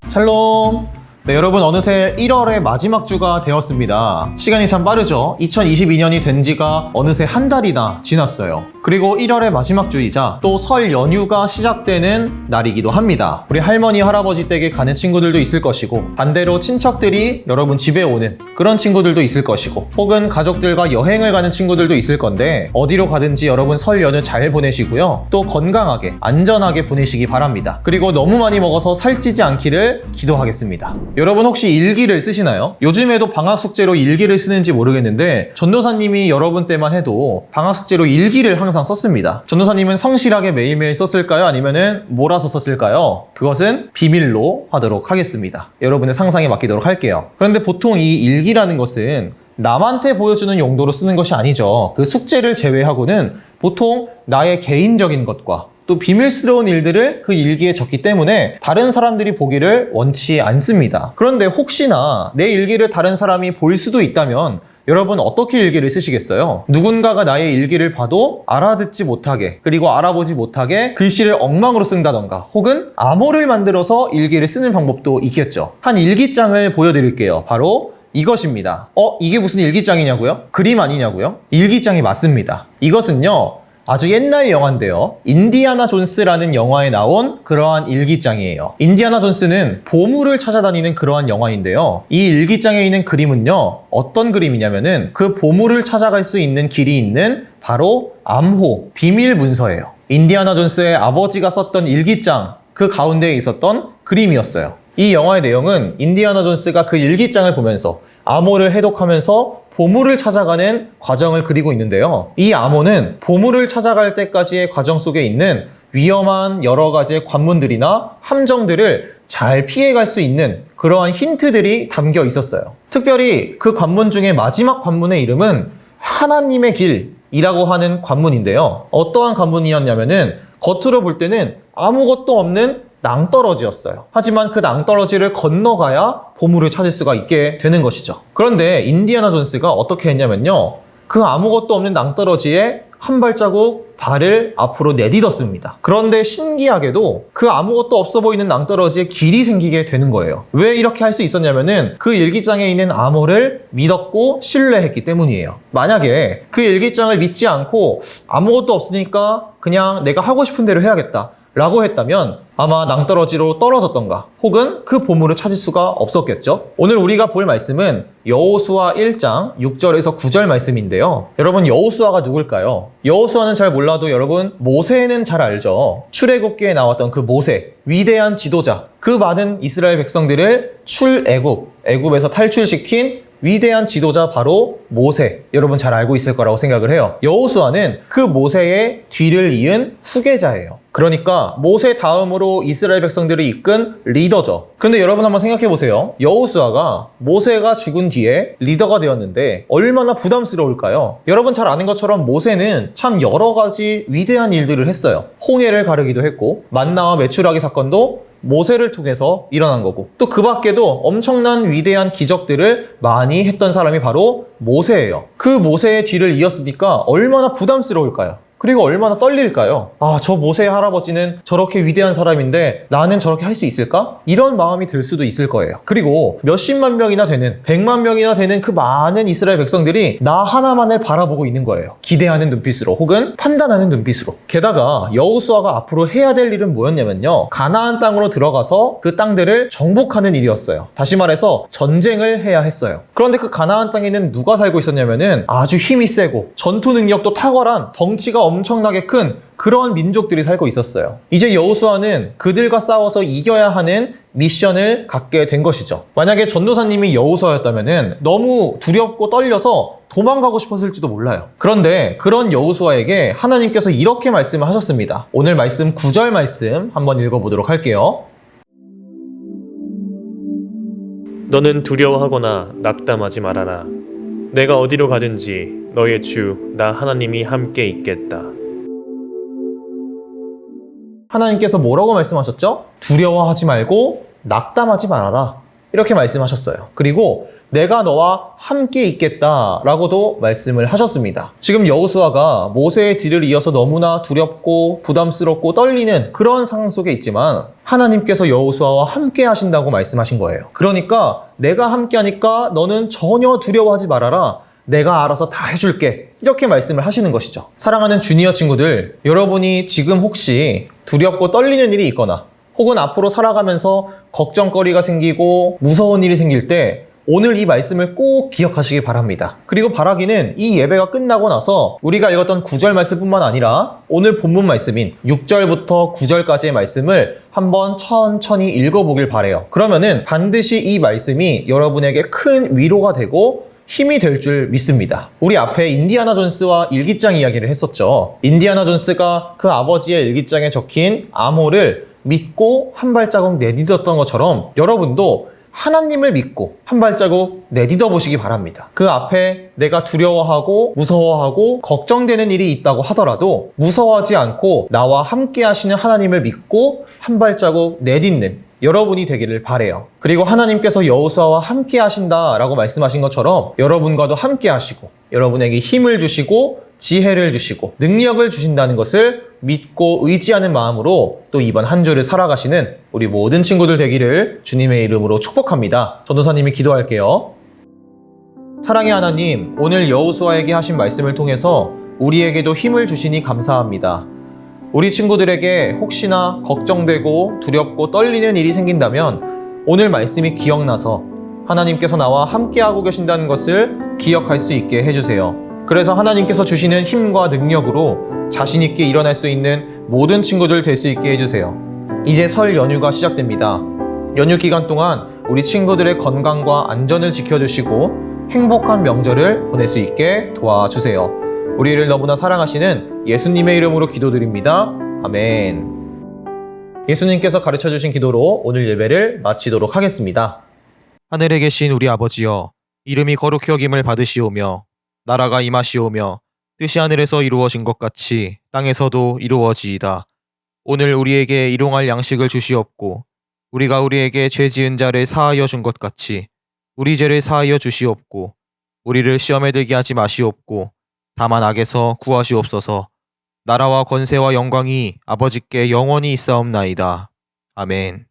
샬롬! 네, 여러분 어느새 1월의 마지막 주가 되었습니다. 시간이 참 빠르죠? 2022년이 된 지가 어느새 한 달이나 지났어요. 그리고 1월의 마지막 주이자 또 설 연휴가 시작되는 날이기도 합니다. 우리 할머니, 할아버지 댁에 가는 친구들도 있을 것이고 반대로 친척들이 여러분 집에 오는 그런 친구들도 있을 것이고 혹은 가족들과 여행을 가는 친구들도 있을 건데 어디로 가든지 여러분 설 연휴 잘 보내시고요. 또 건강하게, 안전하게 보내시기 바랍니다. 그리고 너무 많이 먹어서 살찌지 않기를 기도하겠습니다. 여러분 혹시 일기를 쓰시나요? 요즘에도 방학 숙제로 일기를 쓰는지 모르겠는데 전도사님이 여러분 때만 해도 방학 숙제로 일기를 항상 썼습니다. 전도사님은 성실하게 매일매일 썼을까요? 아니면은 몰아서 썼을까요? 그것은 비밀로 하도록 하겠습니다. 여러분의 상상에 맡기도록 할게요. 그런데 보통 이 일기라는 것은 남한테 보여주는 용도로 쓰는 것이 아니죠. 그 숙제를 제외하고는 보통 나의 개인적인 것과 또 비밀스러운 일들을 그 일기에 적기 때문에 다른 사람들이 보기를 원치 않습니다. 그런데 혹시나 내 일기를 다른 사람이 볼 수도 있다면 여러분 어떻게 일기를 쓰시겠어요? 누군가가 나의 일기를 봐도 알아듣지 못하게 그리고 알아보지 못하게 글씨를 엉망으로 쓴다던가 혹은 암호를 만들어서 일기를 쓰는 방법도 있겠죠. 한 일기장을 보여드릴게요. 바로 이것입니다. 이게 무슨 일기장이냐고요? 그림 아니냐고요? 일기장이 맞습니다. 이것은요 아주 옛날 영화인데요. 인디아나 존스라는 영화에 나온 그러한 일기장이에요. 인디아나 존스는 보물을 찾아다니는 그러한 영화인데요. 이 일기장에 있는 그림은요. 어떤 그림이냐면은 그 보물을 찾아갈 수 있는 길이 있는 바로 암호, 비밀 문서예요. 인디아나 존스의 아버지가 썼던 일기장 그 가운데에 있었던 그림이었어요. 이 영화의 내용은 인디아나 존스가 그 일기장을 보면서 암호를 해독하면서 보물을 찾아가는 과정을 그리고 있는데요. 이 암호는 보물을 찾아갈 때까지의 과정 속에 있는 위험한 여러 가지의 관문들이나 함정들을 잘 피해갈 수 있는 그러한 힌트들이 담겨 있었어요. 특별히 그 관문 중에 마지막 관문의 이름은 하나님의 길이라고 하는 관문인데요. 어떠한 관문이었냐면은 겉으로 볼 때는 아무것도 없는 낭떠러지였어요. 하지만 그 낭떠러지를 건너가야 보물을 찾을 수가 있게 되는 것이죠. 그런데 인디아나 존스가 어떻게 했냐면요. 그 아무것도 없는 낭떠러지에 한 발자국 발을 앞으로 내딛었습니다. 그런데 신기하게도 그 아무것도 없어 보이는 낭떠러지에 길이 생기게 되는 거예요. 왜 이렇게 할 수 있었냐면은 그 일기장에 있는 암호를 믿었고 신뢰했기 때문이에요. 만약에 그 일기장을 믿지 않고 아무것도 없으니까 그냥 내가 하고 싶은 대로 해야겠다 라고 했다면 아마 낭떠러지로 떨어졌던가 혹은 그 보물을 찾을 수가 없었겠죠. 오늘 우리가 볼 말씀은 여호수아 1장 6절에서 9절 말씀인데요. 여러분 여호수아가 누굴까요? 여호수아는 잘 몰라도 여러분 모세는 잘 알죠. 출애굽기에 나왔던 그 모세, 위대한 지도자, 그 많은 이스라엘 백성들을 애굽에서 탈출시킨 위대한 지도자 바로 모세, 여러분 잘 알고 있을 거라고 생각을 해요. 여호수아는 그 모세의 뒤를 이은 후계자예요. 그러니까 모세 다음으로 이스라엘 백성들을 이끈 리더죠. 그런데 여러분 한번 생각해 보세요. 여호수아가 모세가 죽은 뒤에 리더가 되었는데 얼마나 부담스러울까요? 여러분 잘 아는 것처럼 모세는 참 여러 가지 위대한 일들을 했어요. 홍해를 가르기도 했고 만나와 메추라기 사건도 모세를 통해서 일어난 거고 또 그 밖에도 엄청난 위대한 기적들을 많이 했던 사람이 바로 모세예요. 그 모세의 뒤를 이었으니까 얼마나 부담스러울까요? 그리고 얼마나 떨릴까요? 저 모세의 할아버지는 저렇게 위대한 사람인데 나는 저렇게 할 수 있을까? 이런 마음이 들 수도 있을 거예요. 그리고 몇십만 명이나 되는, 100만 명이나 되는 그 많은 이스라엘 백성들이 나 하나만을 바라보고 있는 거예요. 기대하는 눈빛으로 혹은 판단하는 눈빛으로. 게다가 여호수아가 앞으로 해야 될 일은 뭐였냐면요. 가나안 땅으로 들어가서 그 땅들을 정복하는 일이었어요. 다시 말해서 전쟁을 해야 했어요. 그런데 그 가나안 땅에는 누가 살고 있었냐면은 아주 힘이 세고 전투 능력도 탁월한 덩치가 엄청나게 큰 그러한 민족들이 살고 있었어요. 이제 여호수아는 그들과 싸워서 이겨야 하는 미션을 갖게 된 것이죠. 만약에 전도사님이 여호수아였다면 너무 두렵고 떨려서 도망가고 싶었을지도 몰라요. 그런데 그런 여호수아에게 하나님께서 이렇게 말씀을 하셨습니다. 오늘 말씀 9절 말씀 한번 읽어보도록 할게요. 너는 두려워하거나 낙담하지 말아라. 내가 어디로 가든지 너의 주 나 하나님이 함께 있겠다. 하나님께서 뭐라고 말씀하셨죠? 두려워하지 말고 낙담하지 말아라. 이렇게 말씀하셨어요. 그리고 내가 너와 함께 있겠다라고도 말씀을 하셨습니다. 지금 여호수아가 모세의 뒤를 이어서 너무나 두렵고 부담스럽고 떨리는 그런 상황 속에 있지만 하나님께서 여호수아와 함께 하신다고 말씀하신 거예요. 그러니까 내가 함께 하니까 너는 전혀 두려워하지 말아라. 내가 알아서 다 해줄게. 이렇게 말씀을 하시는 것이죠. 사랑하는 주니어 친구들, 여러분이 지금 혹시 두렵고 떨리는 일이 있거나 혹은 앞으로 살아가면서 걱정거리가 생기고 무서운 일이 생길 때 오늘 이 말씀을 꼭 기억하시기 바랍니다. 그리고 바라기는 이 예배가 끝나고 나서 우리가 읽었던 9절 말씀뿐만 아니라 오늘 본문 말씀인 6절부터 9절까지의 말씀을 한번 천천히 읽어보길 바라요. 그러면은 반드시 이 말씀이 여러분에게 큰 위로가 되고 힘이 될 줄 믿습니다. 우리 앞에 인디아나 존스와 일기장 이야기를 했었죠. 인디아나 존스가 그 아버지의 일기장에 적힌 암호를 믿고 한 발자국 내딛었던 것처럼 여러분도 하나님을 믿고 한 발자국 내딛어 보시기 바랍니다. 그 앞에 내가 두려워하고 무서워하고 걱정되는 일이 있다고 하더라도 무서워하지 않고 나와 함께 하시는 하나님을 믿고 한 발자국 내딛는 여러분이 되기를 바라요. 그리고 하나님께서 여호수아와 함께 하신다라고 말씀하신 것처럼 여러분과도 함께 하시고 여러분에게 힘을 주시고 지혜를 주시고 능력을 주신다는 것을 믿고 의지하는 마음으로 또 이번 한 주를 살아가시는 우리 모든 친구들 되기를 주님의 이름으로 축복합니다. 전도사님이 기도할게요. 사랑의 하나님, 오늘 여호수아에게 하신 말씀을 통해서 우리에게도 힘을 주시니 감사합니다. 우리 친구들에게 혹시나 걱정되고 두렵고 떨리는 일이 생긴다면 오늘 말씀이 기억나서 하나님께서 나와 함께하고 계신다는 것을 기억할 수 있게 해주세요. 그래서 하나님께서 주시는 힘과 능력으로 자신 있게 일어날 수 있는 모든 친구들 될 수 있게 해주세요. 이제 설 연휴가 시작됩니다. 연휴 기간 동안 우리 친구들의 건강과 안전을 지켜주시고 행복한 명절을 보낼 수 있게 도와주세요. 우리를 너무나 사랑하시는 예수님의 이름으로 기도드립니다. 아멘. 예수님께서 가르쳐주신 기도로 오늘 예배를 마치도록 하겠습니다. 하늘에 계신 우리 아버지여, 이름이 거룩히 여김을 받으시오며 나라가 임하시오며 뜻이 하늘에서 이루어진 것 같이 땅에서도 이루어지이다. 오늘 우리에게 일용할 양식을 주시옵고 우리가 우리에게 죄 지은 자를 사하여 준 것 같이 우리 죄를 사하여 주시옵고 우리를 시험에 들게 하지 마시옵고 다만 악에서 구하시옵소서. 나라와 권세와 영광이 아버지께 영원히 있사옵나이다. 아멘.